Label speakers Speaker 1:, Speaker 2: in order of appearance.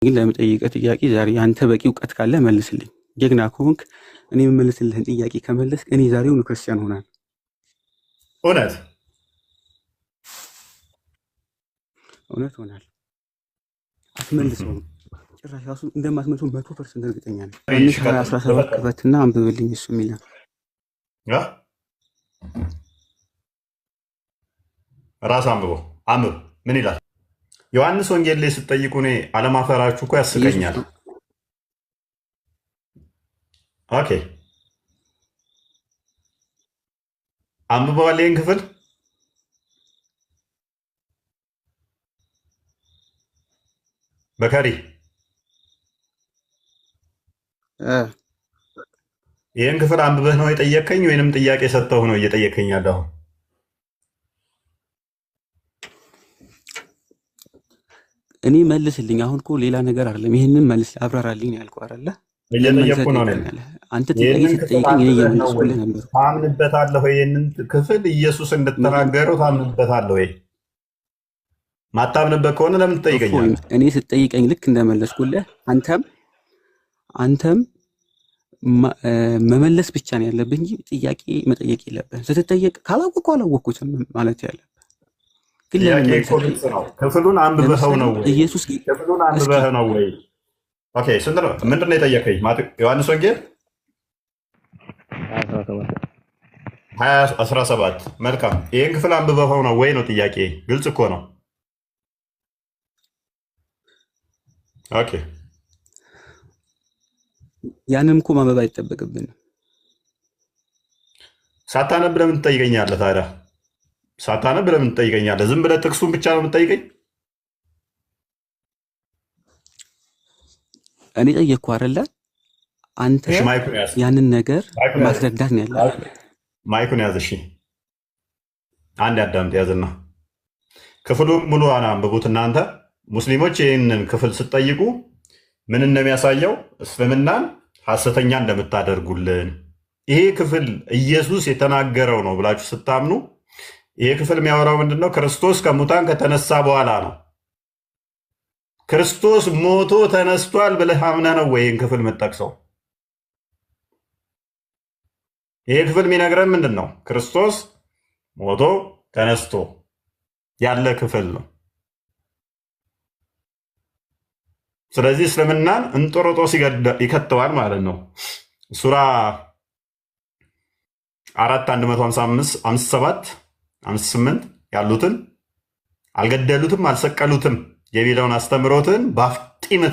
Speaker 1: ግን ለምጠይቀህ ጥያቄ ዛሬ አንተ በቂ እውቀት ካለ መልስልኝ። ጀግና ከሆንክ እኔ የምመልስልህን ጥያቄ ከመለስክ እኔ ዛሬውኑ ክርስቲያን ሆናል። እውነት ሆናል። አትመልሰውም። ጭራሽ ራሱ እንደማትመልሰው 100% እርግጠኛ ነኝ። ዮሐንስ 17 ክፈትና አንብብልኝ። እሱ የሚለው
Speaker 2: ራስ አንብብ። ምን ይላል? ዮሐንስ ወንጌል ላይ ስትጠይቁ እኔ አለማፈራችሁ እኮ ያስቀኛል። ኦኬ አንብበዋል ይህን ክፍል በከሪ ይህን ክፍል አንብበህ ነው የጠየከኝ ወይንም ጥያቄ ሰጥተው ነው እየጠየከኝ ያለሁ?
Speaker 1: እኔ መልስልኝ። አሁን እኮ ሌላ ነገር አይደለም። ይሄንን መልስ አብራራልኝ ያልኩህ አይደለ?
Speaker 2: እየጠየቅኩ ነው።
Speaker 1: አንተ ጥያቄ ስትጠይቀኝ እኔ እየመለስኩልህ ነበር።
Speaker 2: ታምንበታለህ ወይ? ይህንን ክፍል ኢየሱስ እንደተናገረው ታምንበታለህ ወይ? ማታምንበት ከሆነ ለምን ትጠይቀኛለህ?
Speaker 1: እኔ ስትጠይቀኝ ልክ እንደመለስኩልህ አንተም መመለስ ብቻ ነው ያለብህ እንጂ ጥያቄ መጠየቅ የለብህም። ስትጠየቅ ካላወቅኩ አላወቅኩትም ማለት ያለብህ ግን
Speaker 2: ክፍሉን አንብበኸው ነው ወይ?
Speaker 1: ኢየሱስ
Speaker 2: ክፍሉን አንብበኸው ነው ወይ? ኦኬ ስንት ነው? ምንድን ነው የጠየቀኝ? ዮሐንስ ወንጌል 20:17 መልካም። ይህን ክፍል አንብበኸው ነው ወይ ነው ጥያቄ። ግልጽ እኮ ነው። ኦኬ
Speaker 1: ያንም እኮ ማንበብ አይጠበቅብንም።
Speaker 2: ሳታነብ ለምን ትጠይቀኛለህ ታዲያ? ሳታነብ ለምን ትጠይቀኛለህ? ዝም ብለህ ጥቅሱን ብቻ ነው የምትጠይቀኝ?
Speaker 1: እኔ ጠየቅኩህ አይደለ? አንተ ያንን ነገር ማስረዳት ነው ያለ።
Speaker 2: ማይኩን ያዝ። እሺ አንድ አዳምጥ ያዝና ክፍሉን ሙሉ አንብቡት እናንተ ሙስሊሞች። ይህንን ክፍል ስትጠይቁ ምን እንደሚያሳየው እስልምናን ሐሰተኛ እንደምታደርጉልን ይሄ ክፍል ኢየሱስ የተናገረው ነው ብላችሁ ስታምኑ ይሄ ክፍል የሚያወራው ምንድን ነው? ክርስቶስ ከሙታን ከተነሳ በኋላ ነው። ክርስቶስ ሞቶ ተነስቷል ብለህ አምነህ ነው ወይ ይህን ክፍል የምትጠቅሰው? ይሄ ክፍል የሚነግረን ምንድን ነው? ክርስቶስ ሞቶ ተነስቶ ያለ ክፍል ነው። ስለዚህ እስልምናን እንጦሮጦስ ይከተዋል ማለት ነው። ሱራ 4:155-57 ያሉትን አልገደሉትም አልሰቀሉትም የሚለውን አስተምሮትን በአፍጢም